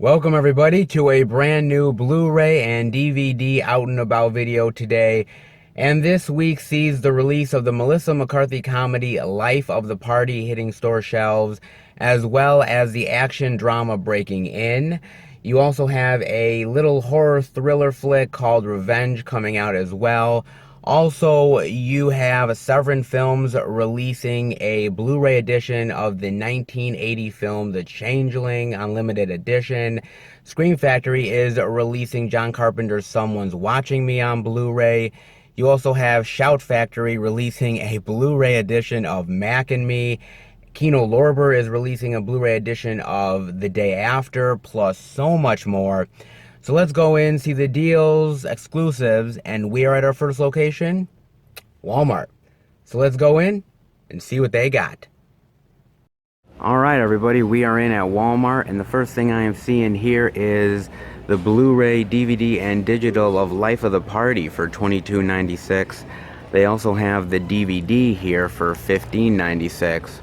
Welcome everybody to a brand new Blu-ray and DVD out and about video today. And this week sees the release of the Melissa McCarthy comedy Life of the Party hitting store shelves, as well as the action drama Breaking In. You also have a little horror thriller flick called Revenge coming out as well. Also, you have Severin Films releasing a Blu-ray edition of the 1980 film The Changeling Unlimited Edition. Scream Factory is releasing John Carpenter's Someone's Watching Me on Blu-ray. You also have Shout Factory releasing a Blu-ray edition of Mac and Me. Kino Lorber is releasing a Blu-ray edition of The Day After, plus so much more. So let's go in, see the deals, exclusives, and we are at our first location, Walmart. So let's go in and see what they got. Alright everybody, we are in at Walmart, and the first thing I am seeing here is the Blu-ray, DVD, and digital of Life of the Party for $22.96. They also have the DVD here for $15.96.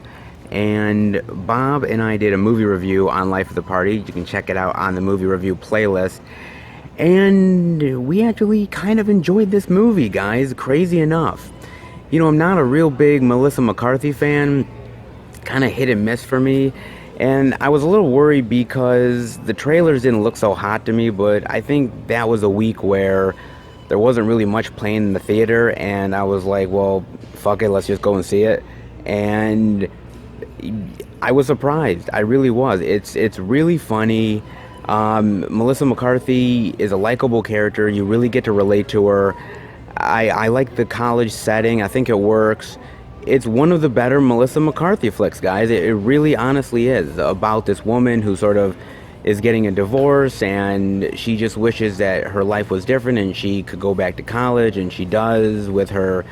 And Bob and I did a movie review on Life of the Party. You can check it out on the movie review playlist. And we actually kind of enjoyed this movie, guys, crazy enough. You know, I'm not a real big Melissa McCarthy fan. Kind of hit and miss for me. And I was a little worried because the trailers didn't look so hot to me, but I think that was a week where there wasn't really much playing in the theater, and I was like, well, fuck it, let's just go and see it. And I was surprised. I really was. It's really funny. Melissa McCarthy is a likable character. You really get to relate to her. I like the college setting. I think it works. It's one of the better Melissa McCarthy flicks, guys. It really honestly is about this woman who sort of is getting a divorce, and she just wishes that her life was different and she could go back to college, and she does with her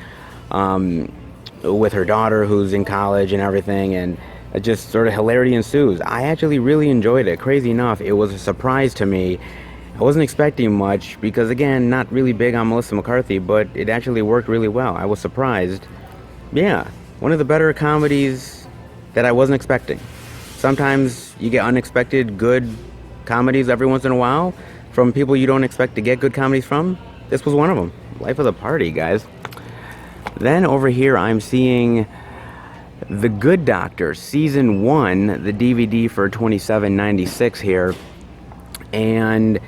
daughter who's in college and everything, and it just sort of hilarity ensues. I actually really enjoyed it. Crazy enough, it was a surprise to me. I wasn't expecting much because, again, not really big on Melissa McCarthy, but it actually worked really well. I was surprised. Yeah, one of the better comedies that I wasn't expecting. Sometimes you get unexpected good comedies every once in a while from people you don't expect to get good comedies from. This was one of them. Life of the Party, guys. Then over here I'm seeing The Good Doctor Season 1, the DVD for $27.96 here. And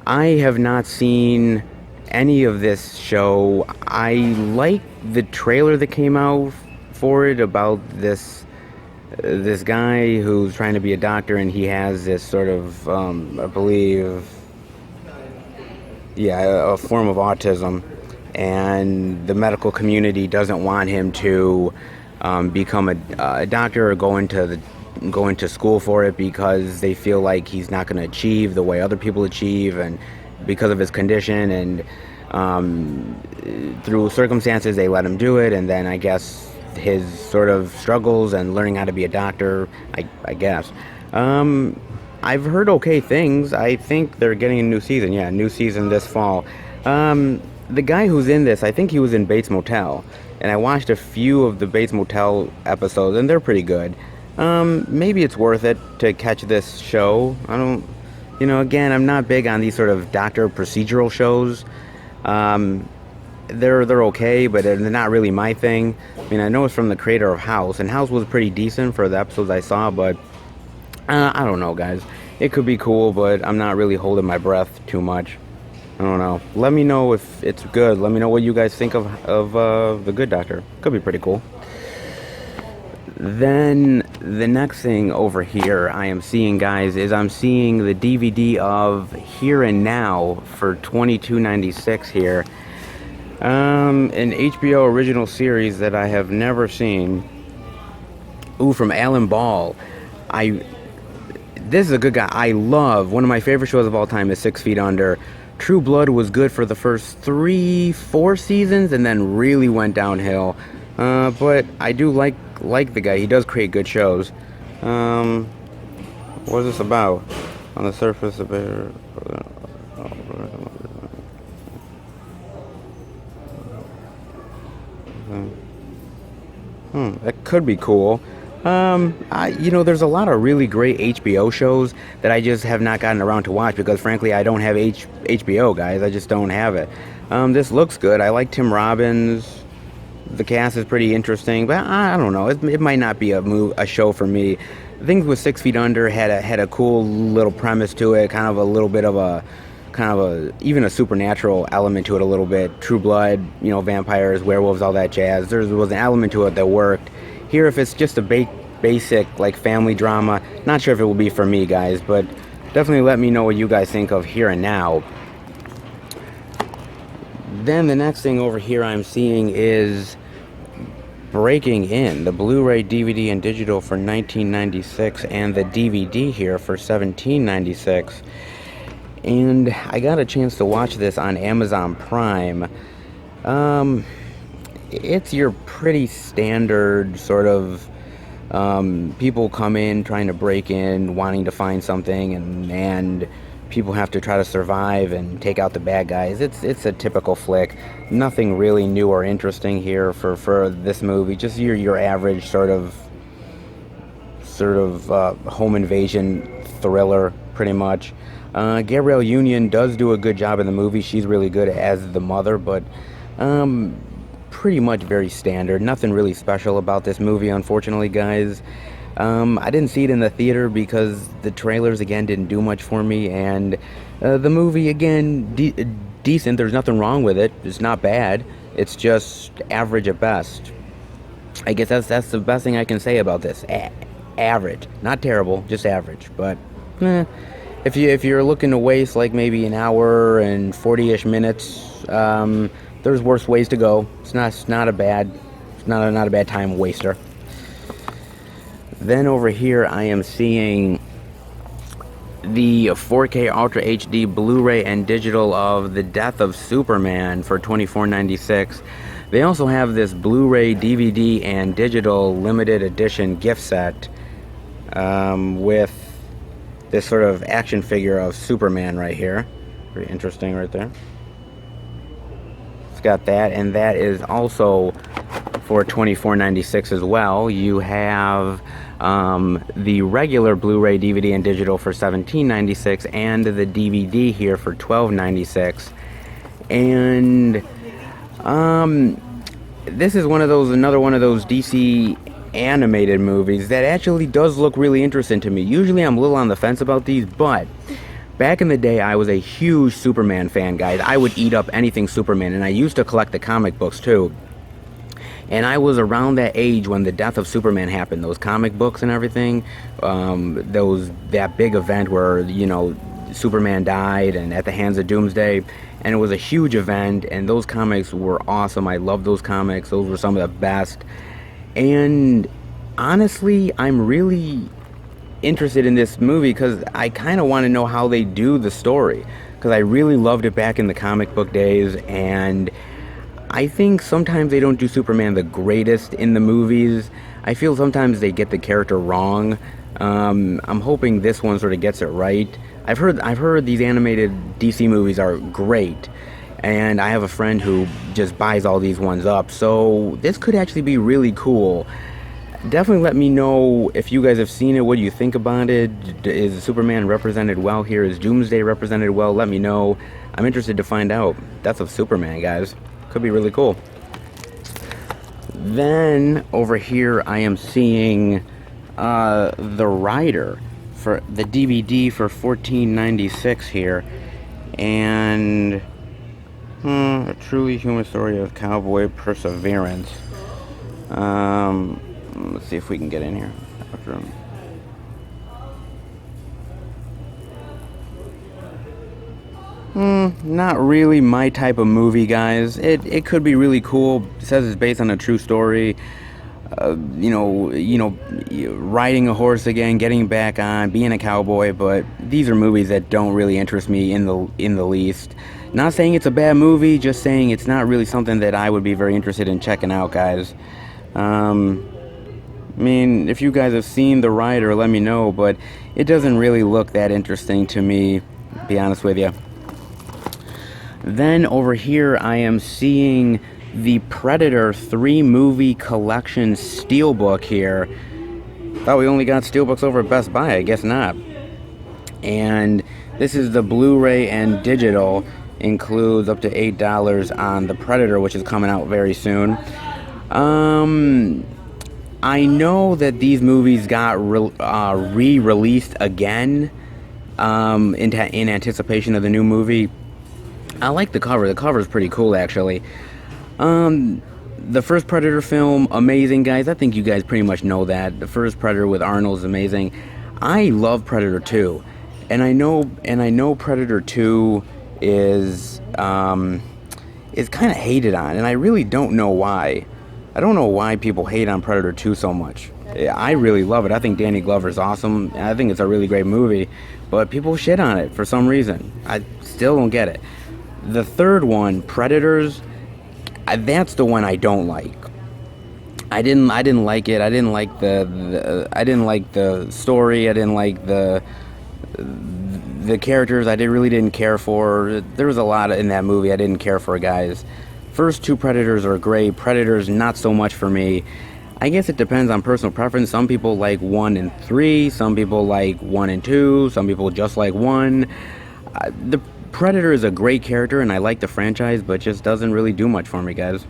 I have not seen any of this show. I like the trailer that came out for it about this guy who's trying to be a doctor, and he has this sort of, I believe, a form of autism. And the medical community doesn't want him to become a doctor or go into school for it because they feel like he's not going to achieve the way other people achieve, and because of his condition, and through circumstances they let him do it, and then I guess his sort of struggles and learning how to be a doctor, I guess. I've heard okay things. I think they're getting a new season. Yeah, new season this fall. The guy who's in this, I think he was in Bates Motel, and I watched a few of the Bates Motel episodes, and they're pretty good. Maybe it's worth it to catch this show. I don't, again, I'm not big on these sort of doctor procedural shows. They're okay, but they're not really my thing. I mean, I know it's from the creator of House, and House was pretty decent for the episodes I saw, but I don't know, guys. It could be cool, but I'm not really holding my breath too much. I don't know. Let me know if it's good. Let me know what you guys think of The Good Doctor. Could be pretty cool. Then the next thing over here I am seeing, guys, is I'm seeing the DVD of Here and Now for $22.96 here. An HBO original series that I have never seen. Ooh, from Alan Ball. This is a good guy. I love, one of my favorite shows of all time is 6 Feet Under. True Blood was good for the first 3-4 seasons and then really went downhill. But I do like the guy. He does create good shows. What is this about? On the surface of it. That could be cool. There's a lot of really great HBO shows that I just have not gotten around to watch because, frankly, I don't have HBO, guys. I just don't have it. This looks good. I like Tim Robbins. The cast is pretty interesting, but I don't know. It might not be a show for me. Things with 6 Feet Under had a cool little premise to it, kind of a little bit of a even a supernatural element to it a little bit. True Blood, vampires, werewolves, all that jazz. There was an element to it that worked. Here, if it's just a basic like family drama, not sure if it will be for me, guys, but definitely let me know what you guys think of Here and Now. Then the next thing over here I'm seeing is Breaking In, the Blu-ray, DVD, and digital for $19.96, and the DVD here for $17.96. And I got a chance to watch this on Amazon Prime. It's your pretty standard sort of people come in trying to break in, wanting to find something, and people have to try to survive and take out the bad guys. It's a typical flick. Nothing really new or interesting here for this movie. Just your average sort of home invasion thriller, pretty much. Gabrielle Union does do a good job in the movie. She's really good as the mother, but pretty much very standard. Nothing really special about this movie, unfortunately, guys. I didn't see it in the theater because the trailers, again, didn't do much for me, and the movie, again, decent. There's nothing wrong with it. It's not bad. It's just average at best. I guess that's the best thing I can say about this. Average. Not terrible, just average. But if you're looking to waste like maybe an hour and 40-ish minutes, there's worse ways to go. It's not a bad time waster. Then over here I am seeing the 4K Ultra HD Blu-ray and digital of The Death of Superman for $24.96. They also have this Blu-ray, DVD, and digital limited edition gift set with this sort of action figure of Superman right here. Very interesting right there. It's got that, and that is also for $24.96 as well. You have the regular Blu-ray, DVD, and digital for $17.96, and the DVD here for $12.96. And this is another one of those DC animated movies that actually does look really interesting to me. Usually I'm a little on the fence about these, but back in the day I was a huge Superman fan, guys. I would eat up anything Superman, and I used to collect the comic books too. And I was around that age when the death of Superman happened, those comic books and everything, that big event where, Superman died and at the hands of Doomsday, and it was a huge event, and those comics were awesome. I loved those comics. Those were some of the best. And honestly, I'm really interested in this movie because I kind of want to know how they do the story, because I really loved it back in the comic book days, and I think sometimes they don't do Superman the greatest in the movies. I feel sometimes they get the character wrong. I'm hoping this one sort of gets it right. I've heard these animated DC movies are great, and I have a friend who just buys all these ones up, so this could actually be really cool. Definitely let me know if you guys have seen it. What do you think about it? Is Superman represented well here? Is Doomsday represented well? Let me know. I'm interested to find out. Death of Superman, guys. Could be really cool. Then over here I am seeing The Rider for the DVD for $14.96 here, and a truly human story of cowboy perseverance. Let's see if we can get in here. Not really my type of movie, guys. It could be really cool. It says it's based on a true story. Riding a horse again, getting back on, being a cowboy, but these are movies that don't really interest me in the least. Not saying it's a bad movie, just saying it's not really something that I would be very interested in checking out, guys. If you guys have seen The Rider, let me know, but it doesn't really look that interesting to me, to be honest with you. Then over here I am seeing the Predator 3 movie collection steelbook here, Thought we only got steelbooks over at Best Buy. I guess not. And this is the Blu-ray and digital. Includes up to $8 on The Predator, which is coming out very soon. I know that these movies got re-released again in anticipation of the new movie. I like the cover. The cover is pretty cool, actually. The first Predator film, amazing, guys. I think you guys pretty much know that. The first Predator with Arnold is amazing. I love Predator 2, and I know Predator 2 is kind of hated on, and I really don't know why. I don't know why people hate on Predator 2 so much. I really love it. I think Danny Glover's awesome. I think it's a really great movie, but people shit on it for some reason. I still don't get it. The third one, Predators, that's the one I don't like. I didn't like it. I didn't like the story. I didn't like the characters. Really didn't care for. There was a lot in that movie I didn't care for, guys. First two Predators are great. Predators, not so much for me. I guess it depends on personal preference. Some people like 1 and 3. Some people like 1 and 2. Some people just like 1. The Predator is a great character, and I like the franchise, but just doesn't really do much for me, guys.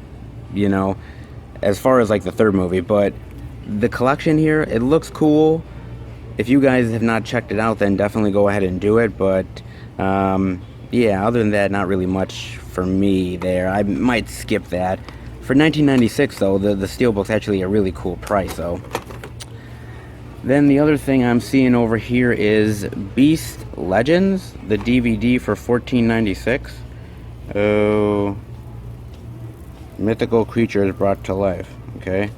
You know, as far as like the third movie. But the collection here, it looks cool. If you guys have not checked it out, then definitely go ahead and do it. But yeah, other than that, not really much for me there. I might skip that. For $19.96 though, the Steelbook's actually a really cool price, though. Then the other thing I'm seeing over here is Beast Legends, the DVD for $14.96. Oh, mythical creatures brought to life. Okay.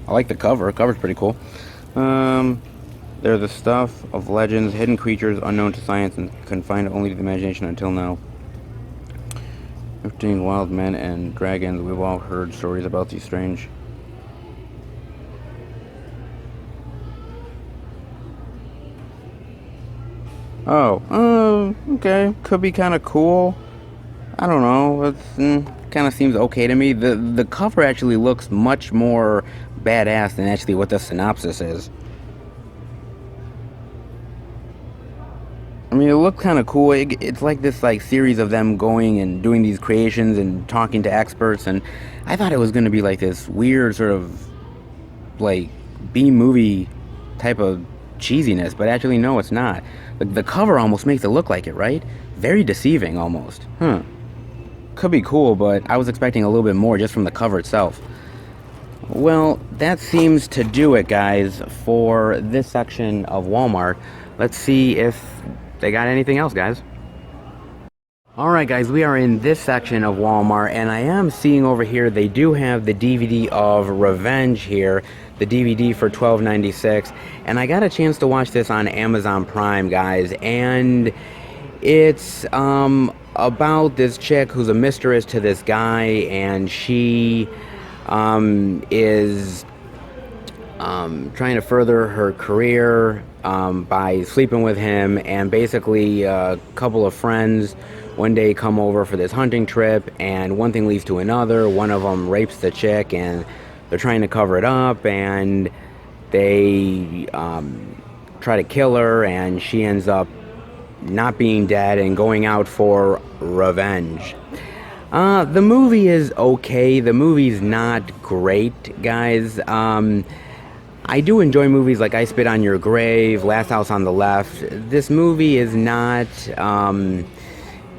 I like the cover. The cover's pretty cool. They're the stuff of legends, hidden creatures unknown to science and confined only to the imagination until now. 15 wild men and dragons. We've all heard stories about these strange. Oh, okay. Could be kind of cool. I don't know. It kind of seems okay to me. The cover actually looks much more badass than actually what the synopsis is. I mean, it looked kind of cool. It's like this series of them going and doing these creations and talking to experts, and I thought it was going to be like this weird sort of like B-movie type of cheesiness, but actually no, it's not. The cover almost makes it look like it, right? Very deceiving almost. Could be cool, but I was expecting a little bit more just from the cover itself. Well, that seems to do it, guys, for this section of Walmart. Let's see if they got anything else, guys. Alright, guys, we are in this section of Walmart, and I am seeing over here they do have the DVD of Revenge here, the DVD for $12.96, and I got a chance to watch this on Amazon Prime, guys, and it's about this chick who's a mistress to this guy, and she is trying to further her career by sleeping with him, and basically a couple of friends one day come over for this hunting trip, and one thing leads to another. One of them rapes the chick, and they're trying to cover it up, and they try to kill her, and she ends up not being dead and going out for revenge. The movie is okay. The movie's not great, guys. I do enjoy movies like I Spit on Your Grave, Last House on the Left. This movie is not,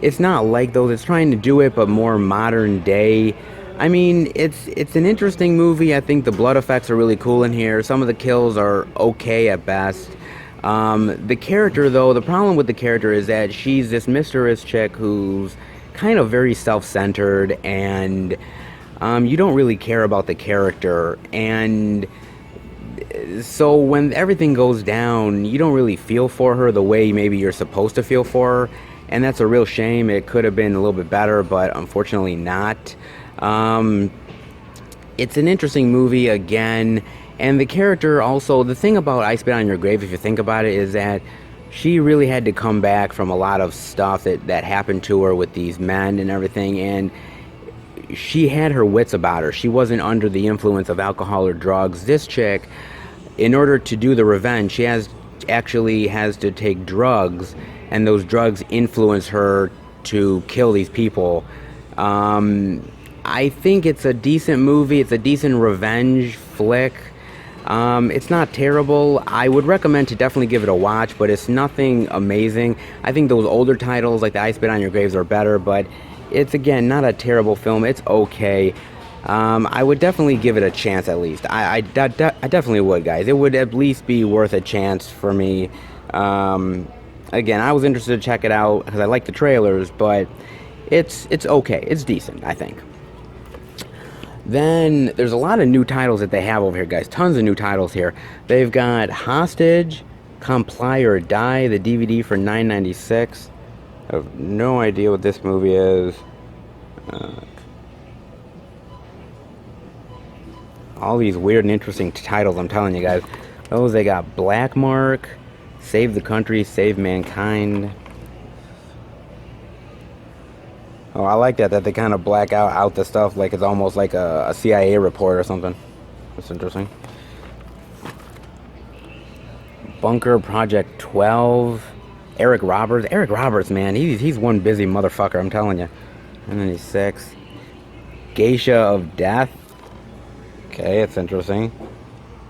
it's not like those. It's trying to do it, but more modern day. I mean, it's an interesting movie. I think the blood effects are really cool in here. Some of the kills are okay at best. The character, though, the problem with the character is that she's this mischievous chick who's kind of very self-centered, and you don't really care about the character, and so when everything goes down, you don't really feel for her the way maybe you're supposed to feel for her, and that's a real shame. It could have been a little bit better, but unfortunately not. It's an interesting movie again, and the character also, the thing about I Spit on Your Grave, if you think about it, is that she really had to come back from a lot of stuff that happened to her with these men and everything, and she had her wits about her. She wasn't under the influence of alcohol or drugs. This chick, in order to do the revenge, she actually has to take drugs, and those drugs influence her to kill these people. I think it's a decent movie. It's a decent revenge flick. It's not terrible. I would recommend to definitely give it a watch, but it's nothing amazing. I think those older titles like the I Spit on Your Graves are better, but it's, again, not a terrible film. It's okay. I would definitely give it a chance at least. I definitely would, guys. It would at least be worth a chance for me. Again, I was interested to check it out because I like the trailers, but it's okay. It's decent, I think. Then there's a lot of new titles that they have over here, guys. Tons of new titles here. They've got Hostage, Comply or Die, the DVD for $9.96. I have no idea what this movie is. All these weird and interesting titles, I'm telling you guys. Those, they got Black Mark, Save the Country, Save Mankind. Oh, I like that they kind of black out the stuff like it's almost like a CIA report or something. That's interesting. Bunker Project 12. Eric Roberts, man, he's one busy motherfucker, I'm telling you. 96. Geisha of Death. Okay, it's interesting.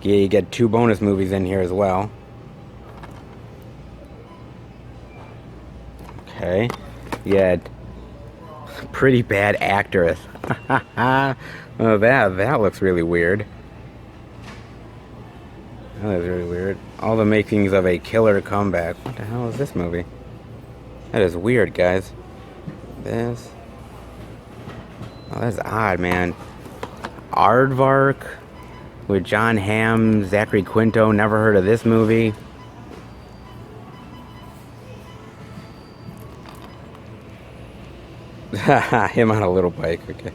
Yeah, you get 2 bonus movies in here as well. Okay. You had Pretty Bad Actress. Oh, that looks really weird. That looks really weird. All the Makings of a Killer Comeback. What the hell is this movie? That is weird, guys. This. Oh, that's odd, man. Aardvark with John Hamm, Zachary Quinto. Never heard of this movie. Him on a little bike. Okay.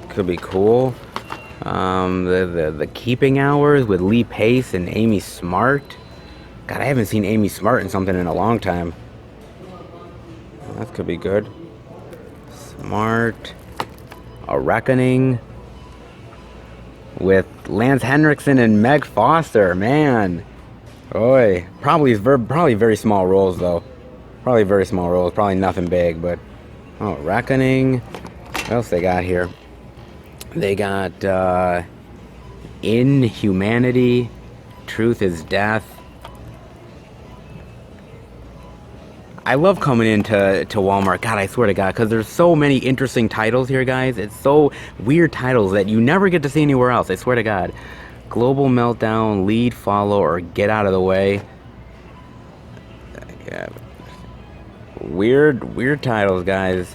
Could be cool. The Keeping Hours with Lee Pace and Amy Smart. God, I haven't seen Amy Smart in something in a long time. That could be good. Smart. A Reckoning with Lance Henriksen and Meg Foster. Man. Oi. Probably very small roles, though. Probably very small roles. Probably nothing big, but... Oh, Reckoning. What else they got here? They got, Inhumanity. Truth is Death. I love coming into Walmart, God, I swear to God, because there's so many interesting titles here, guys. It's so weird titles that you never get to see anywhere else, I swear to God. Global Meltdown, Lead, Follow, or Get Out of the Way. Yeah. Weird titles, guys.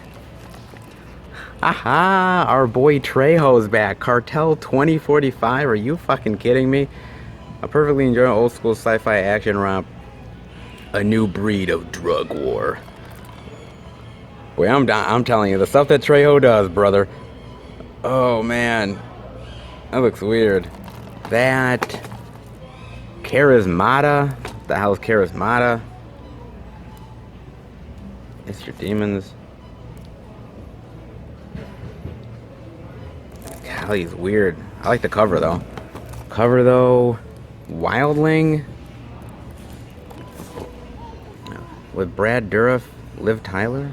Aha! Our boy Trejo's back. Cartel 2045. Are you fucking kidding me? A perfectly enjoyable old school sci-fi action romp. A new breed of drug war. Boy, I'm telling you, the stuff that Trejo does, brother. Oh man, that looks weird. That Charismata. The hell's Charismata? It's Your Demons. God, he's weird. I like the cover though. Wildling. With Brad Dourif, Liv Tyler.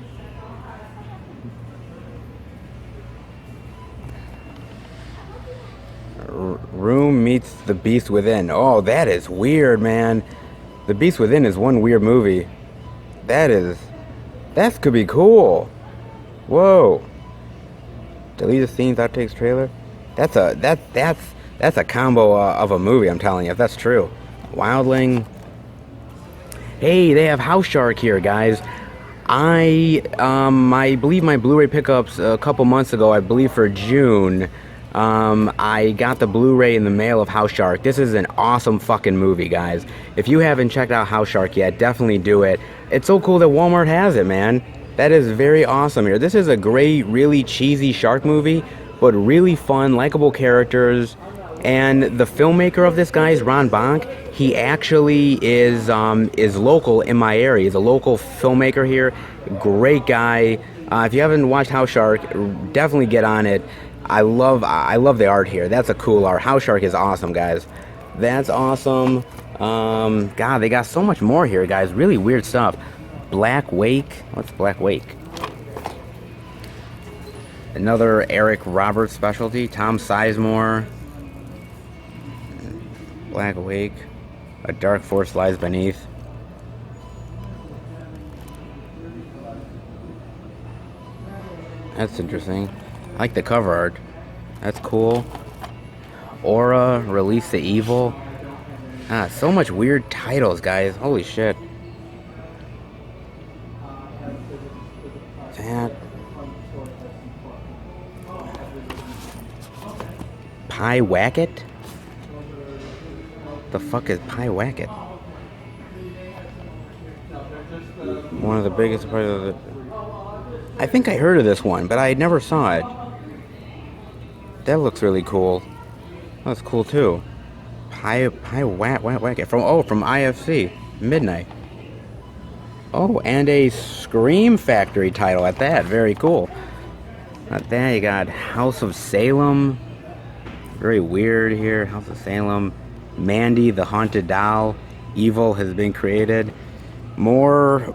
Room meets The Beast Within. Oh, that is weird, man. The Beast Within is one weird movie. That could be cool. Whoa. Deleted scenes, outtakes, trailer. That's a combo of a movie, I'm telling you, if that's true. Wildling. Hey, they have House Shark here, guys. I believe my Blu-ray pickups a couple months ago, I believe for June, I got the Blu-ray in the mail of House Shark. This is an awesome fucking movie, guys. If you haven't checked out House Shark yet, definitely do it. It's so cool that Walmart has it, man. That is very awesome here. This is a great, really cheesy shark movie, but really fun, likable characters, And the filmmaker of this guy is Ron Bonk. He actually is local in my area. He's a local filmmaker here. Great guy. If you haven't watched House Shark, definitely get on it. I love the art here. That's a cool art. House Shark is awesome, guys. That's awesome. God, they got so much more here, guys. Really weird stuff. Black Wake. What's Black Wake? Another Eric Roberts specialty. Tom Sizemore. Black Wake. A Dark Force Lies Beneath. That's interesting. I like the cover art. That's cool. Aura, Release the Evil. So much weird titles, guys. Holy shit. That. Pie Wacket? The fuck is Pie Wacket? One of the biggest parts of the... I think I heard of this one, but I never saw it. That looks really cool. That's cool too. Pie Wacket from IFC Midnight. Oh, and a Scream Factory title at that. Very cool. At that, you got House of Salem. Very weird here. House of Salem. Mandy, the Haunted Doll. Evil has been created. More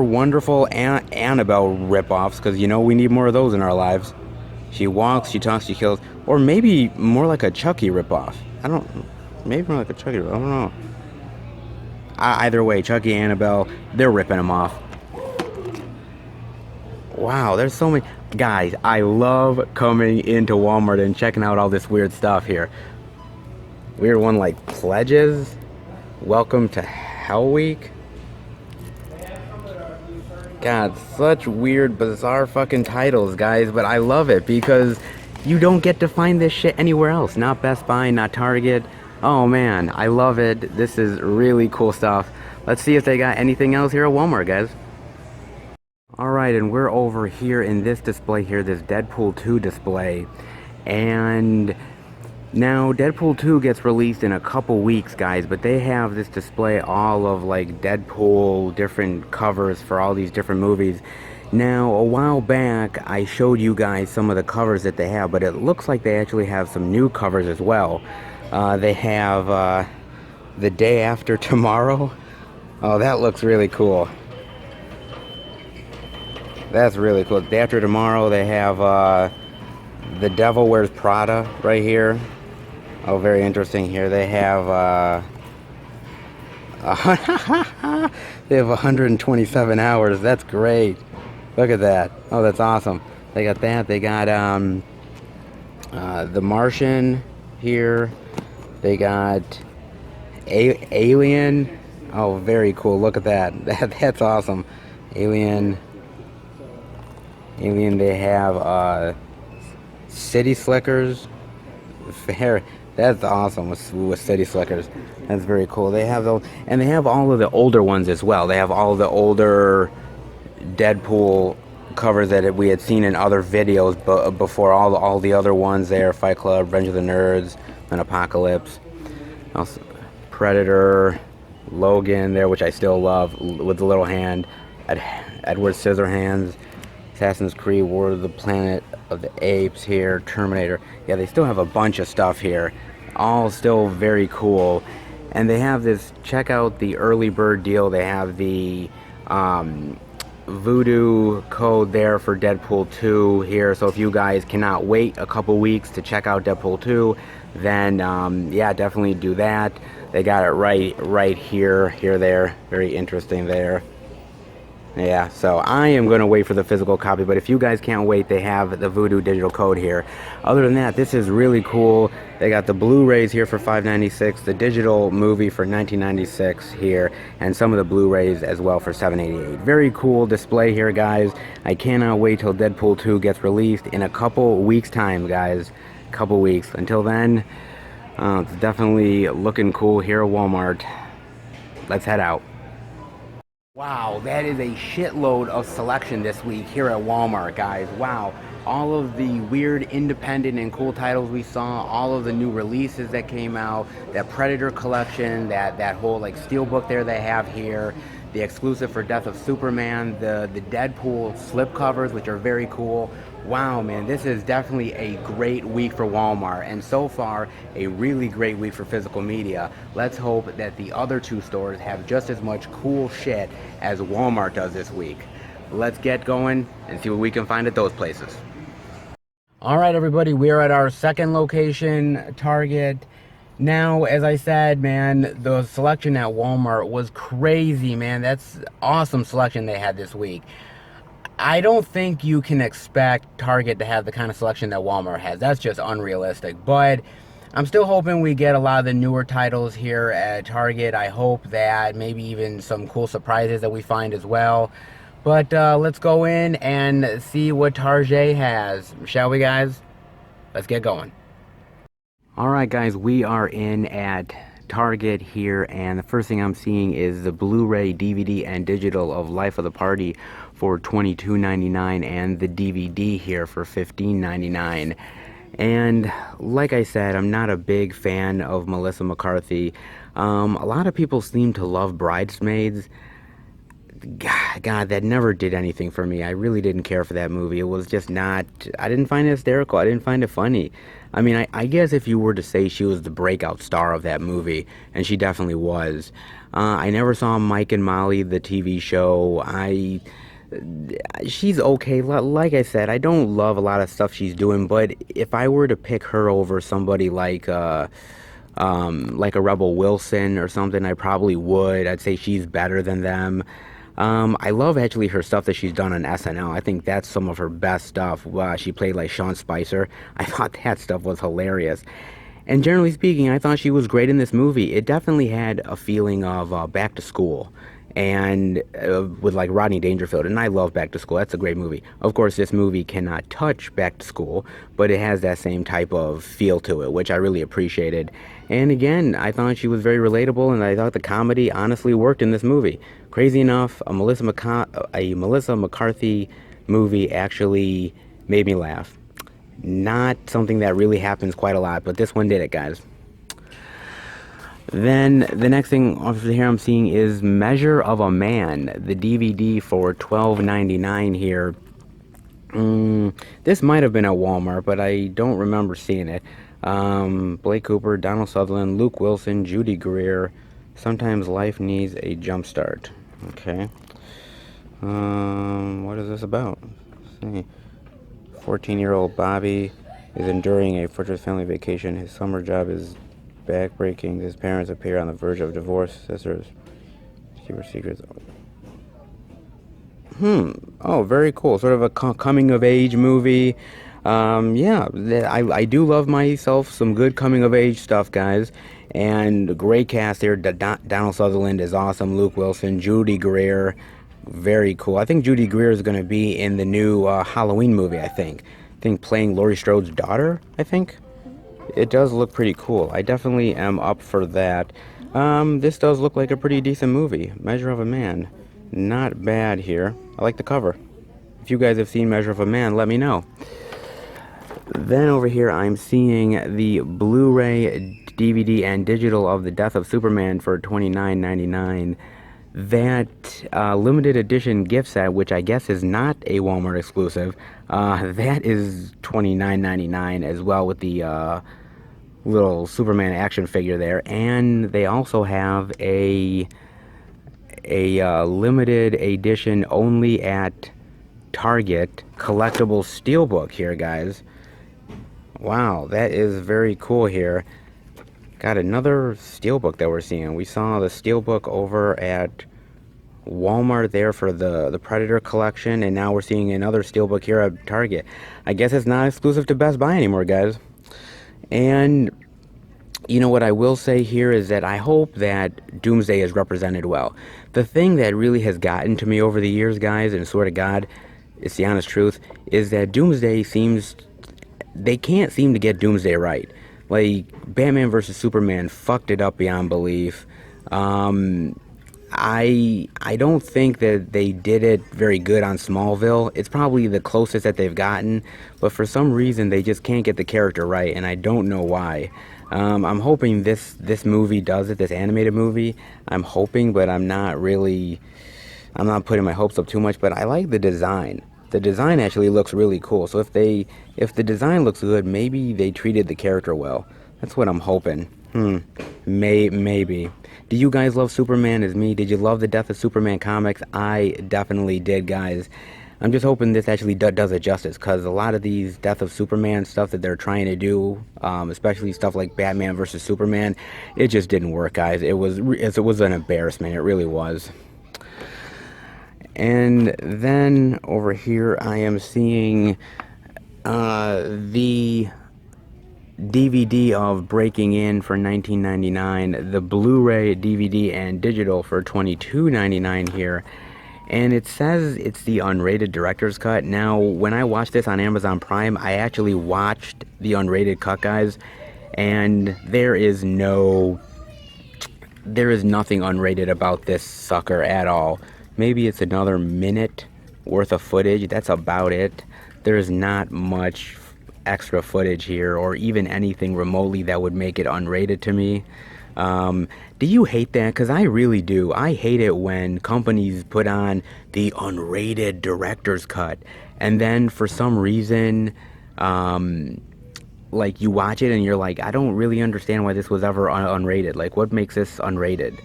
wonderful Annabelle ripoffs, because you know we need more of those in our lives. She walks, she talks, she kills. Or maybe more like a Chucky ripoff. Maybe more like a Chucky ripoff. I don't know. Either way, Chucky, Annabelle, they're ripping them off. Wow, there's so many. Guys, I love coming into Walmart and checking out all this weird stuff here. Weird one like Pledges. Welcome to Hell Week. God, such weird, bizarre fucking titles, guys, but I love it because you don't get to find this shit anywhere else. Not Best Buy, not Target. Oh man, I love it. This is really cool stuff. Let's see if they got anything else here at Walmart, guys. Alright, and we're over here in this display here, this Deadpool 2 display. And now Deadpool 2 gets released in a couple weeks, guys, but they have this display all of like Deadpool, different covers for all these different movies. Now, a while back, I showed you guys some of the covers that they have, but it looks like they actually have some new covers as well. They have The Day After Tomorrow. Oh, that looks really cool. That's really cool. Day After Tomorrow, they have The Devil Wears Prada right here. Oh, very interesting here. They have they have 127 hours. That's great. Look at that. Oh, that's awesome. They got that. They got The Martian here. They got Alien. Oh, very cool. Look at that. That's awesome. Alien. They have City Slickers. That's awesome with City Slickers. That's very cool. They have those, and they have all of the older ones as well. They have all the older Deadpool covers that we had seen in other videos, but before all the other ones there. Fight Club, Revenge of the Nerds, and Apocalypse. Also, Predator, Logan there, which I still love, with the little hand. Edward Scissorhands. Assassin's Creed, War of the Planet of the Apes here, Terminator. Yeah, they still have a bunch of stuff here. All still very cool. And they have this, check out the early bird deal. They have the voodoo code there for Deadpool 2 here. So if you guys cannot wait a couple weeks to check out Deadpool 2, then yeah, definitely do that. They got it right here, there. Very interesting there. Yeah, so I am going to wait for the physical copy, but if you guys can't wait, they have the Voodoo digital code here. Other than that, this is really cool. They got the Blu-rays here for $5.96, the digital movie for $19.96 here, and some of the Blu-rays as well for $7.88. Very cool display here, guys. I cannot wait till Deadpool 2 gets released in a couple weeks' time, guys. Couple weeks. Until then, it's definitely looking cool here at Walmart. Let's head out. Wow, that is a shitload of selection this week here at Walmart, guys. Wow, all of the weird independent and cool titles we saw, all of the new releases that came out, that Predator collection, that whole like steelbook there they have here, the exclusive for Death of Superman, the Deadpool slipcovers, which are very cool. Wow, man, this is definitely a great week for Walmart, and so far, a really great week for physical media. Let's hope that the other two stores have just as much cool shit as Walmart does this week. Let's get going and see what we can find at those places. All right, everybody, we are at our second location, Target. Now, as I said, man, the selection at Walmart was crazy, man. That's awesome selection they had this week. I don't think you can expect Target to have the kind of selection that Walmart has. That's just unrealistic. But I'm still hoping we get a lot of the newer titles here at Target. I hope that maybe even some cool surprises that we find as well. But let's go in and see what Target has. Shall we, guys? Let's get going. All right, guys, we are in at Target here, and the first thing I'm seeing is the Blu-ray, DVD, and digital of Life of the Party for $22.99, and the DVD here for $15.99. And like I said, I'm not a big fan of Melissa McCarthy. A lot of people seem to love Bridesmaids. God, that never did anything for me. I really didn't care for that movie. It was just not, I didn't find it hysterical. I didn't find it funny. I mean, I guess if you were to say she was the breakout star of that movie, and she definitely was. I never saw Mike and Molly, the TV show. She's okay. Like I said, I don't love a lot of stuff she's doing, but if I were to pick her over somebody like a Rebel Wilson or something, I probably would. I'd say she's better than them. I love actually her stuff that she's done on SNL. I think that's some of her best stuff. She played like Sean Spicer. I thought that stuff was hilarious. And generally speaking, I thought she was great in this movie. It definitely had a feeling of Back to School, and with like Rodney Dangerfield. And I love Back to School. That's a great movie. Of course, this movie cannot touch Back to School, but it has that same type of feel to it, which I really appreciated. And again, I thought she was very relatable, and I thought the comedy honestly worked in this movie. Crazy enough, a Melissa McCarthy movie actually made me laugh. Not something that really happens quite a lot, but this one did it, guys. Then the next thing over here I'm seeing is Measure of a Man, the DVD for $12.99 here. This might have been at Walmart, but I don't remember seeing it. Blake Cooper, Donald Sutherland, Luke Wilson, Judy Greer. Sometimes life needs a jump start. Okay. What is this about? Let's see. 14-year-old Bobby is enduring a fortress family vacation. His summer job is backbreaking. His parents appear on the verge of divorce. Sisters keep her secrets. Oh, very cool. Sort of a coming-of-age movie. Yeah, I do love myself some good coming-of-age stuff, guys. And great cast here. Donald Sutherland is awesome. Luke Wilson, Judy Greer, very cool. I think Judy Greer is going to be in the new Halloween movie, I think playing Laurie Strode's daughter, I think. It does look pretty cool. I definitely am up for that. This does look like a pretty decent movie. Measure of a Man. Not bad here. I like the cover. If you guys have seen Measure of a Man, let me know. Then over here I'm seeing the Blu-ray, DVD, and digital of the Death of Superman for $29.99. That limited edition gift set, which I guess is not a Walmart exclusive, that is $29.99 as well, with the little Superman action figure there. And they also have a limited edition only at Target collectible steelbook here, guys. Wow, that is very cool here. Got another steelbook that we're seeing. We saw the steelbook over at Walmart there for the Predator collection, and now we're seeing another steelbook here at Target. I guess it's not exclusive to Best Buy anymore, guys. And you know what I will say here is that I hope that Doomsday is represented well. The thing that really has gotten to me over the years, guys, and swear to God, it's the honest truth, is that Doomsday they can't seem to get Doomsday right. Like, Batman vs. Superman fucked it up beyond belief. I don't think that they did it very good on Smallville. It's probably the closest that they've gotten, but for some reason they just can't get the character right, and I don't know why. I'm hoping this movie does it, this animated movie. I'm hoping, but I'm not really. I'm not putting my hopes up too much. But I like the design. The design actually looks really cool. So if the design looks good, maybe they treated the character well. That's what I'm hoping. Maybe. Do you guys love Superman as me? Did you love the Death of Superman comics? I definitely did, guys. I'm just hoping this actually does it justice, because a lot of these Death of Superman stuff that they're trying to do, especially stuff like Batman versus Superman, it just didn't work, guys. It was an embarrassment. It really was. And then over here, I am seeing the DVD of Breaking In for $19.99, the Blu-ray DVD and digital for $22.99 here, and it says it's the unrated director's cut. Now, when I watched this on Amazon Prime, I actually watched the unrated cut, guys, and there is nothing unrated about this sucker at all. Maybe it's another minute worth of footage. That's about it. There's not much extra footage here, or even anything remotely that would make it unrated to me. Do you hate that? Because I really do. I hate it when companies put on the unrated director's cut, and then for some reason, like, you watch it and you're like, I don't really understand why this was ever unrated. Like, what makes this unrated?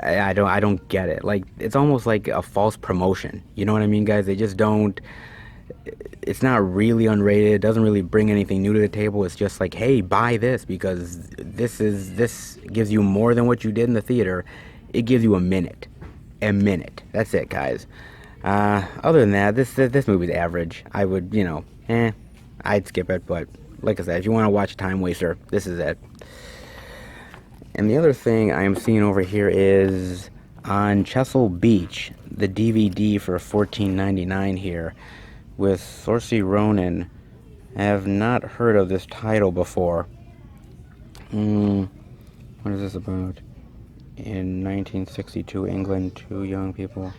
I don't get it. Like, it's almost like a false promotion. You know what I mean, guys? They just don't. It's not really unrated. It doesn't really bring anything new to the table. It's just like, hey, buy this because this gives you more than what you did in the theater. It gives you a minute. That's it, guys. Other than that, this movie's average. I would, I'd skip it. But like I said, if you want to watch a time waster, this is it. And the other thing I am seeing over here is on Chesil Beach, the DVD for $14.99 here, with Saoirse Ronan. I have not heard of this title before. What is this about? In 1962 England, two young people,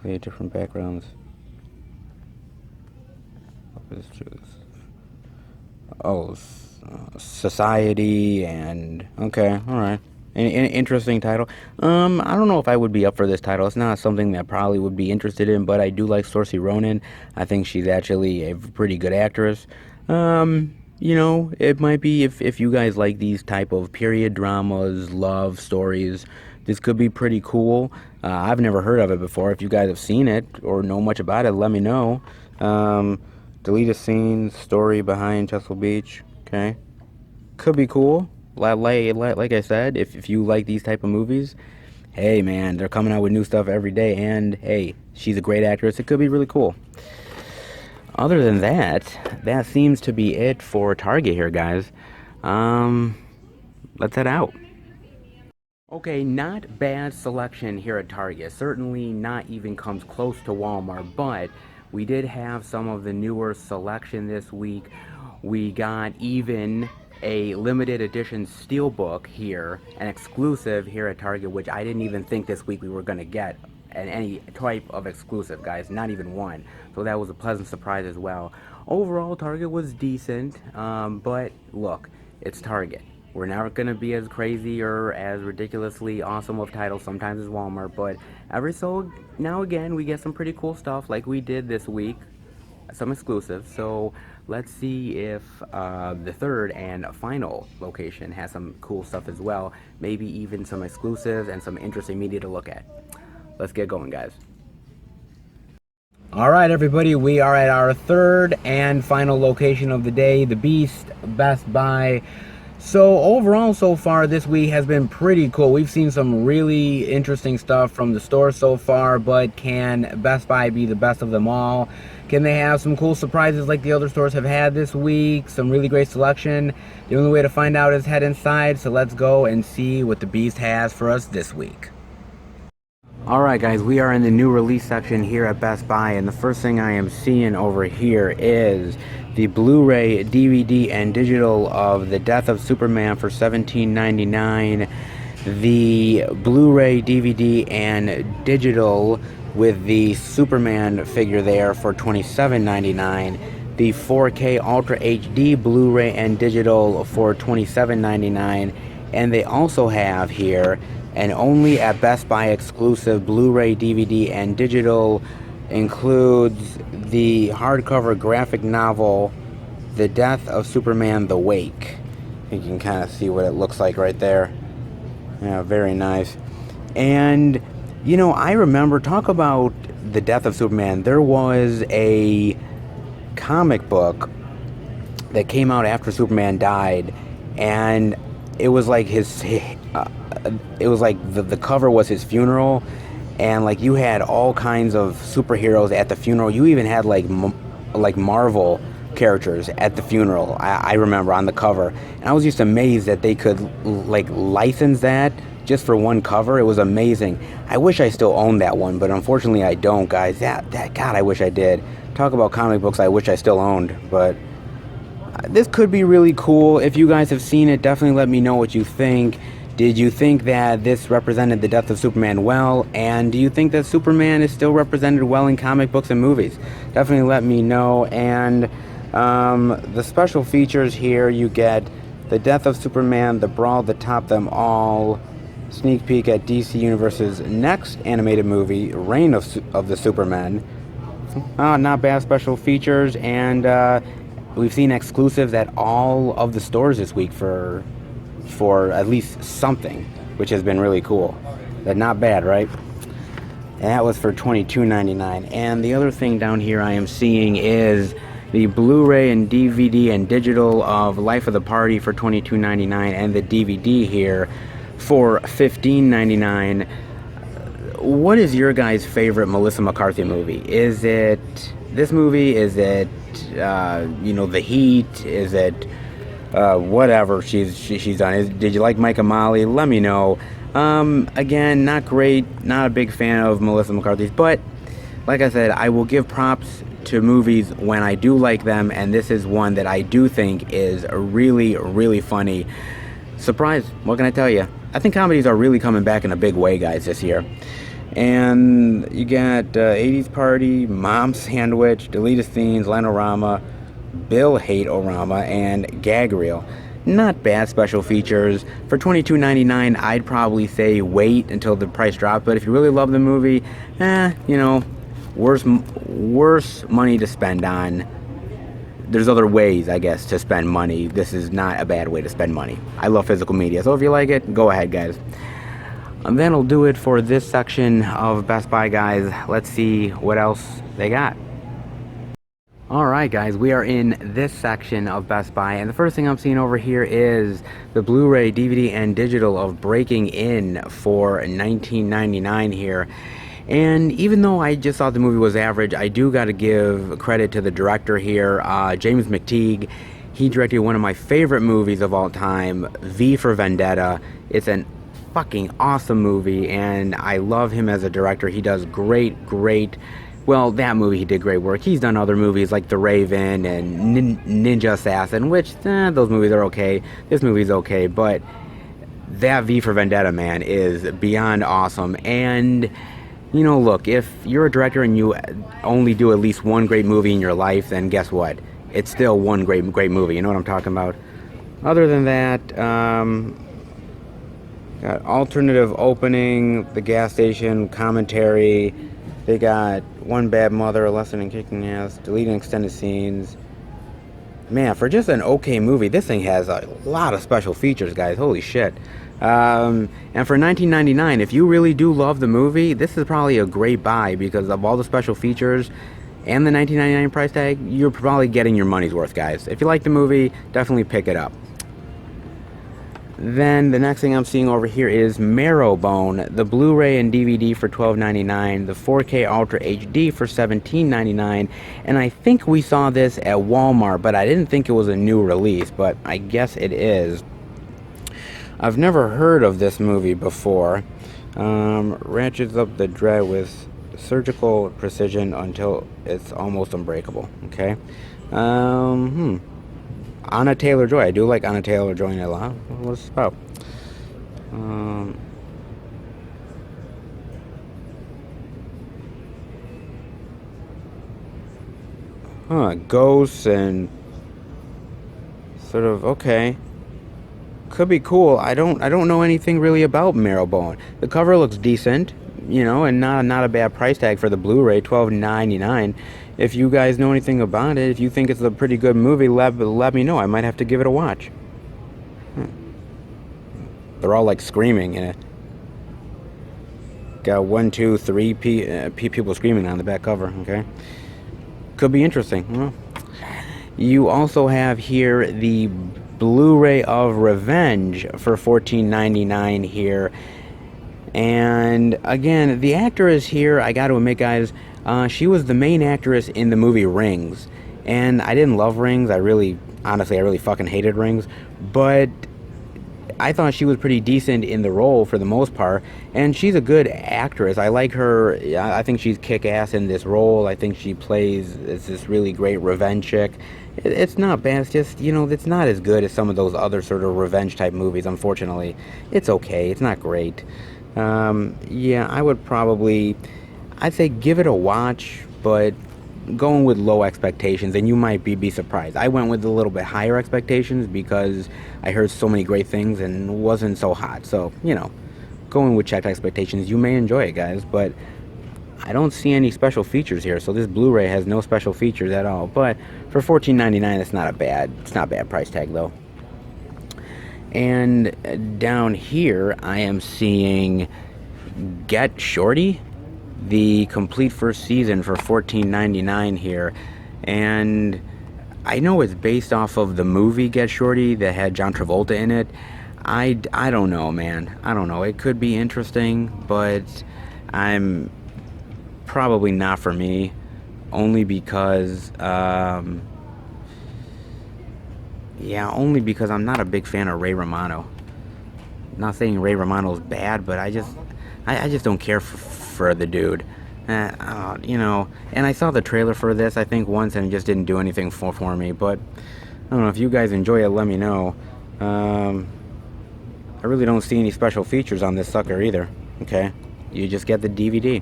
with different backgrounds. What is this? Oh, society and okay, all right. An interesting title. I don't know if I would be up for this title. It's not something that I probably would be interested in, but I do like Saoirse Ronan. I think she's actually a pretty good actress. It might be, if you guys like these type of period dramas, love stories, this could be pretty cool. I've never heard of it before. If you guys have seen it or know much about it, let me know. Deleted scenes, story behind Chesil Beach. Okay, could be cool. Like I said, if you like these type of movies, hey man, they're coming out with new stuff every day, and hey, she's a great actress. It could be really cool. Other than that seems to be it for Target here, guys. Let's head out. Okay, not bad selection here at Target. Certainly not even comes close to Walmart, but we did have some of the newer selection this week. We got even a limited edition steelbook here, an exclusive here at Target, which I didn't even think this week we were going to get any type of exclusive, guys, not even one. So that was a pleasant surprise as well. Overall, Target was decent, but look, it's Target. We're not going to be as crazy or as ridiculously awesome of titles sometimes as Walmart, but every so now again we get some pretty cool stuff like we did this week, some exclusives. So let's see if the third and final location has some cool stuff as well, maybe even some exclusives and some interesting media to look at. Let's get going, guys. All right, everybody, we are at our third and final location of the day, the Beast, Best Buy. So overall, so far this week has been pretty cool. We've seen some really interesting stuff from the store so far, but can Best Buy be the best of them all? Can they have some cool surprises like the other stores have had this week? Some really great selection. The only way to find out is head inside, so let's go and see what the Beast has for us this week. Alright guys, we are in the new release section here at Best Buy, and the first thing I am seeing over here is the Blu-ray, DVD, and digital of The Death of Superman for $17.99. the Blu-ray, DVD, and digital with the Superman figure there for $27.99. The 4K Ultra HD Blu-ray and digital for $27.99. And they also have here an only at Best Buy exclusive Blu-ray, DVD, and digital, includes the hardcover graphic novel The Death of Superman The Wake. I think you can kind of see what it looks like right there. Yeah, very nice. And, you know, I remember, talk about The Death of Superman. There was a comic book that came out after Superman died, and it was like it was like the cover was his funeral, and like you had all kinds of superheroes at the funeral. You even had like Marvel characters at the funeral. I remember on the cover, and I was just amazed that they could like license that just for one cover. It was amazing. I wish I still owned that one, but unfortunately I don't, guys. That God, I wish I did. Talk about comic books I wish I still owned, but this could be really cool. If you guys have seen it, definitely let me know what you think. Did you think that this represented the death of Superman well? And do you think that Superman is still represented well in comic books and movies? Definitely let me know. And the special features here, you get The Death of Superman, The Brawl That Topped Them All, sneak peek at DC Universe's next animated movie, Reign of the Supermen. Not bad special features, and we've seen exclusives at all of the stores this week for at least something, which has been really cool. Not bad, right? And that was for $22.99. And the other thing down here I am seeing is the Blu-ray and DVD and digital of Life of the Party for $22.99, and the DVD here for $15.99. What is your guys' favorite Melissa McCarthy movie? Is it this movie? Is it The Heat? Is it whatever she's done? Did you like Mike and Molly? Let me know. Again, not great. Not a big fan of Melissa McCarthy's, but like I said, I will give props to movies when I do like them, and this is one that I do think is really, really funny. Surprise! What can I tell you? I think comedies are really coming back in a big way, guys, this year. And you got 80s Party, Mom Sandwich, Deleted Scenes, Lanorama, Bill Hate-O-Rama, and Gag Reel. Not bad special features. For $22.99, I'd probably say wait until the price drops, but if you really love the movie, worse money to spend on. There's other ways, I guess, to spend money. This is not a bad way to spend money. I love physical media, so if you like it, go ahead, guys. And that'll do it for this section of Best Buy, guys. Let's see what else they got. Alright, guys, we are in this section of Best Buy, and the first thing I'm seeing over here is the Blu-ray, DVD, and digital of Breaking In for $19.99 here. And even though I just thought the movie was average, I do got to give credit to the director here, James McTeague. He directed one of my favorite movies of all time, V for Vendetta. It's an fucking awesome movie, and I love him as a director. He does great, well, that movie he did great work. He's done other movies like The Raven and Ninja Assassin, which, those movies are okay. This movie's okay, but that V for Vendetta, man, is beyond awesome. And you know, look, if you're a director and you only do at least one great movie in your life, then guess what? It's still one great movie. You know what I'm talking about? Other than that, got alternative opening, the gas station, commentary. They got One Bad Mother, A Lesson in Kicking Ass, deleting extended scenes. Man, for just an okay movie, this thing has a lot of special features, guys. Holy shit. And for $19.99, if you really do love the movie, this is probably a great buy because of all the special features and the $19.99 price tag. You're probably getting your money's worth, guys. If you like the movie, definitely pick it up. Then the next thing I'm seeing over here is Marrowbone, the Blu-ray and DVD for $12.99, the 4K Ultra HD for $17.99, and I think we saw this at Walmart, but I didn't think it was a new release, but I guess it is. I've never heard of this movie before. Ratchets up the dread with surgical precision until it's almost unbreakable. Okay. Anna Taylor-Joy. I do like Anna Taylor-Joy a lot. What's this about? Um, Ghosts and sort of, okay. Could be cool. I don't know anything really about Marrowbone. The cover looks decent, you know, and not a bad price tag for the Blu-ray, $12.99. If you guys know anything about it, if you think it's a pretty good movie, let me know. I might have to give it a watch. They're all like screaming in it. Got one, two, three people screaming on the back cover. Okay, could be interesting. Well, you also have here the Blu-ray of Revenge for $14.99 here. And again, the actress here, I got to admit, guys, she was the main actress in the movie Rings. And I didn't love Rings. Honestly, I really fucking hated Rings. But I thought she was pretty decent in the role for the most part, and she's a good actress. I like her. I think she's kick-ass in this role. I think she plays as this really great revenge chick. It's not bad. It's just, you know, it's not as good as some of those other sort of revenge-type movies, unfortunately. It's okay. It's not great. Yeah, I'd say give it a watch, but going with low expectations, and you might be surprised. I went with a little bit higher expectations because I heard so many great things and wasn't so hot. So, you know, going with checked expectations, you may enjoy it, guys, but I don't see any special features here. So this Blu-ray has no special features at all. But for $14.99, it's not a bad price tag though. And down here, I am seeing Get Shorty, the complete first season for $14.99 here. And I know it's based off of the movie Get Shorty that had John Travolta in it. I don't know, man. I don't know. It could be interesting, but I'm probably not for me. Only because, only because I'm not a big fan of Ray Romano. Not saying Ray Romano's bad, but I just don't care for the dude. You know, and I saw the trailer for this, I think, once, and it just didn't do anything for me. But I don't know, if you guys enjoy it, let me know. I really don't see any special features on this sucker either. Okay, you just get the DVD.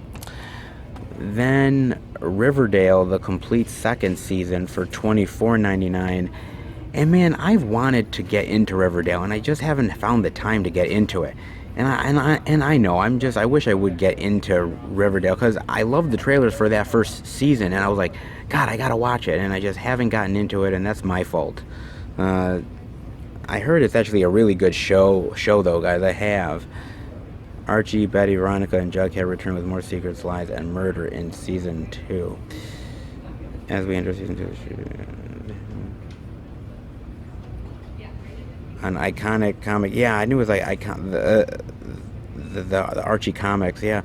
Then Riverdale, the complete second season for $24.99. And man, I've wanted to get into Riverdale, and I just haven't found the time to get into it. And I know, I wish I would get into Riverdale, because I loved the trailers for that first season, and I was like, God, I gotta watch it, and I just haven't gotten into it, and that's my fault. I heard it's actually a really good show though, guys. I have. Archie, Betty, Veronica, and Jughead return with more secrets, lies, and murder in season 2. As we enter season 2, an iconic comic. Yeah, I knew it was like the Archie comics. Yeah,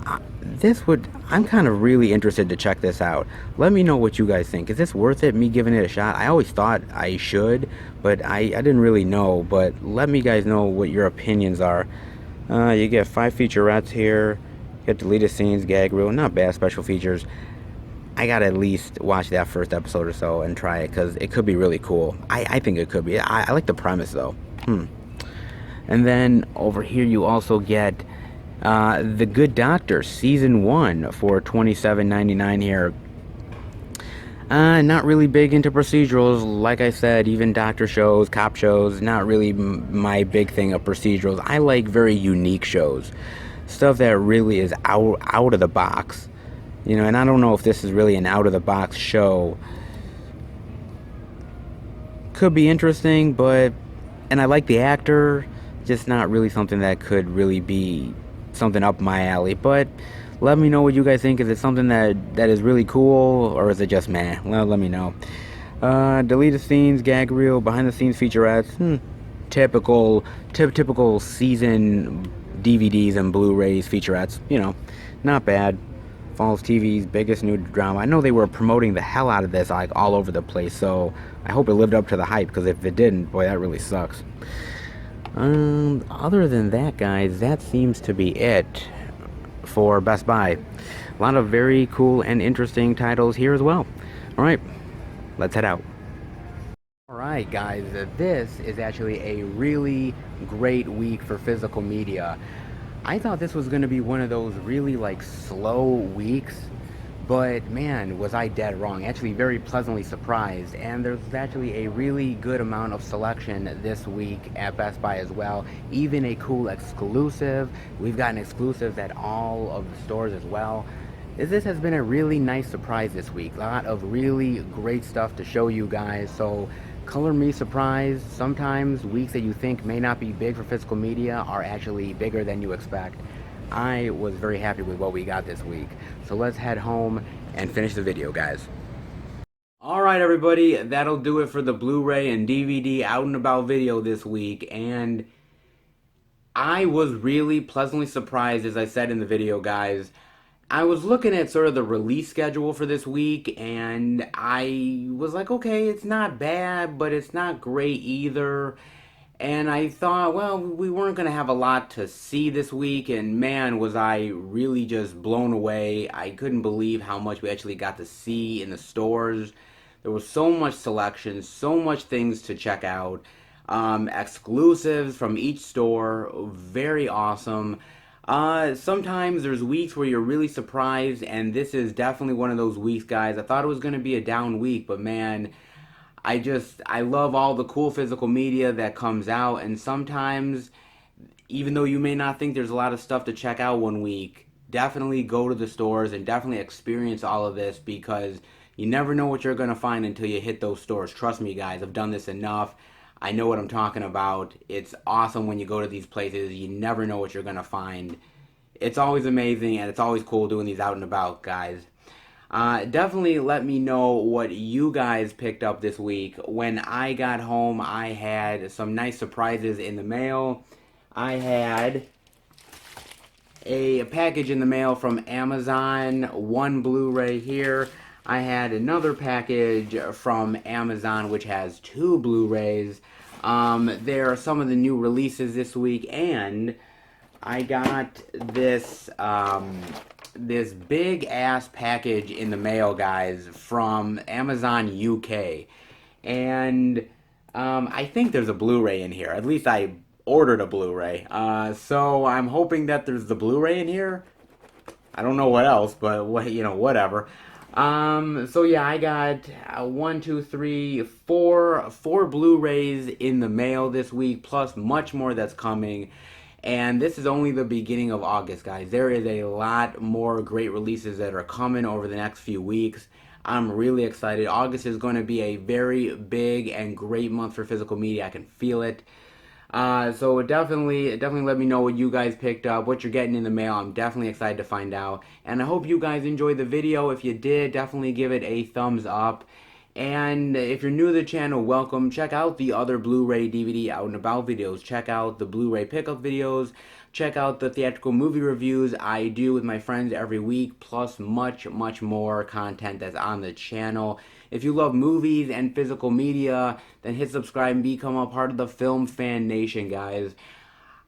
I'm kind of really interested to check this out. Let me know what you guys think. Is this worth it, me giving it a shot? I always thought I should, but I didn't really know. But let me guys know what your opinions are. You get 5 featurettes here. You get deleted scenes, gag reel. Not bad special features. I gotta at least watch that first episode or so and try it, because it could be really cool. I think it could be. I like the premise though. And then over here you also get The Good Doctor season 1 for $27.99 here. Not really big into procedurals, like I said. Even doctor shows, cop shows, not really my big thing of procedurals. I like very unique shows, stuff that really is out of the box, you know. And I don't know if this is really an out of the box show. Could be interesting, and I like the actor, just not really something that could really be something up my alley. But let me know what you guys think. Is it something that is really cool, or is it just meh? Well, let me know. Deleted scenes, gag reel, behind the scenes featurettes. Typical season DVDs and Blu-rays featurettes. You know, not bad. Follows TV's biggest new drama. I know they were promoting the hell out of this like all over the place, so I hope it lived up to the hype, because if it didn't, boy, that really sucks. Other than that, guys, that seems to be it for Best Buy. A lot of very cool and interesting titles here as well. All right, let's head out. Alright guys, this is actually a really great week for physical media. I thought this was going to be one of those really slow weeks, but man, was I dead wrong. Actually very pleasantly surprised, and there's actually a really good amount of selection this week at Best Buy as well. Even a cool exclusive. We've gotten exclusives at all of the stores as well. This has been a really nice surprise this week. A lot of really great stuff to show you guys, so color me surprised. Sometimes weeks that you think may not be big for physical media are actually bigger than you expect. I was very happy with what we got this week. So let's head home and finish the video, guys. Alright everybody, that'll do it for the Blu-ray and DVD out and about video this week, and I was really pleasantly surprised, as I said in the video, guys. I was looking at sort of the release schedule for this week, and I was like, okay, it's not bad, but it's not great either. And I thought, well, we weren't going to have a lot to see this week, and man, was I really just blown away. I couldn't believe how much we actually got to see in the stores. There was so much selection, so much things to check out. Exclusives from each store, very awesome. Sometimes there's weeks where you're really surprised, and this is definitely one of those weeks, guys. I thought it was going to be a down week, but man, I love all the cool physical media that comes out, and sometimes, even though you may not think there's a lot of stuff to check out one week, definitely go to the stores and definitely experience all of this, because you never know what you're going to find until you hit those stores. Trust me, guys, I've done this enough. I know what I'm talking about. It's awesome when you go to these places. You never know what you're going to find. It's always amazing, and it's always cool doing these out and about, guys. Definitely let me know what you guys picked up this week. When I got home, I had some nice surprises in the mail. I had a package in the mail from Amazon, one Blu-ray here. I had another package from Amazon which has two Blu-rays. There are some of the new releases this week, and I got this this big ass package in the mail, guys, from Amazon UK, and I think there's a Blu-ray in here. At least I ordered a Blu-ray, so I'm hoping that there's the Blu-ray in here. I don't know what else, but whatever. So yeah, I got four Blu-rays in the mail this week, plus much more that's coming. And this is only the beginning of August, guys. There is a lot more great releases that are coming over the next few weeks. I'm really excited. August is going to be a very big and great month for physical media. I can feel it. So definitely let me know what you guys picked up, what you're getting in the mail. I'm definitely excited to find out. And I hope you guys enjoyed the video. If you did, definitely give it a thumbs up. And if you're new to the channel, welcome. Check out the other Blu-ray DVD out and about videos. Check out the Blu-ray pickup videos. Check out the theatrical movie reviews I do with my friends every week, plus much more content that's on the channel. If you love movies and physical media, then hit subscribe and become a part of the Film Fan Nation, guys.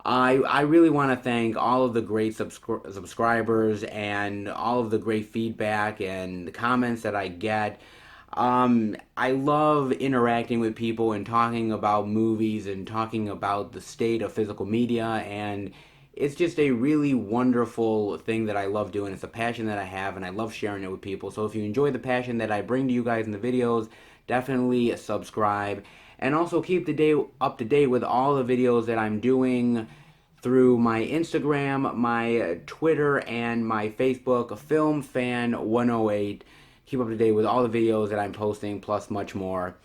I really want to thank all of the great subscribers and all of the great feedback and the comments that I get. I love interacting with people and talking about movies and talking about the state of physical media, and it's just a really wonderful thing that I love doing. It's a passion that I have, and I love sharing it with people. So if you enjoy the passion that I bring to you guys in the videos, definitely subscribe. And also keep up to date with all the videos that I'm doing through my Instagram, my Twitter, and my Facebook, FilmFan108. Keep up to date with all the videos that I'm posting, plus much more.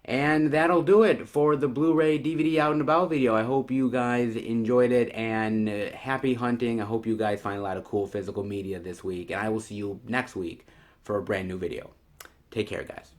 And that'll do it for the Blu-ray DVD out and about video. I hope you guys enjoyed it, and happy hunting. I hope you guys find a lot of cool physical media this week. And I will see you next week for a brand new video. Take care, guys.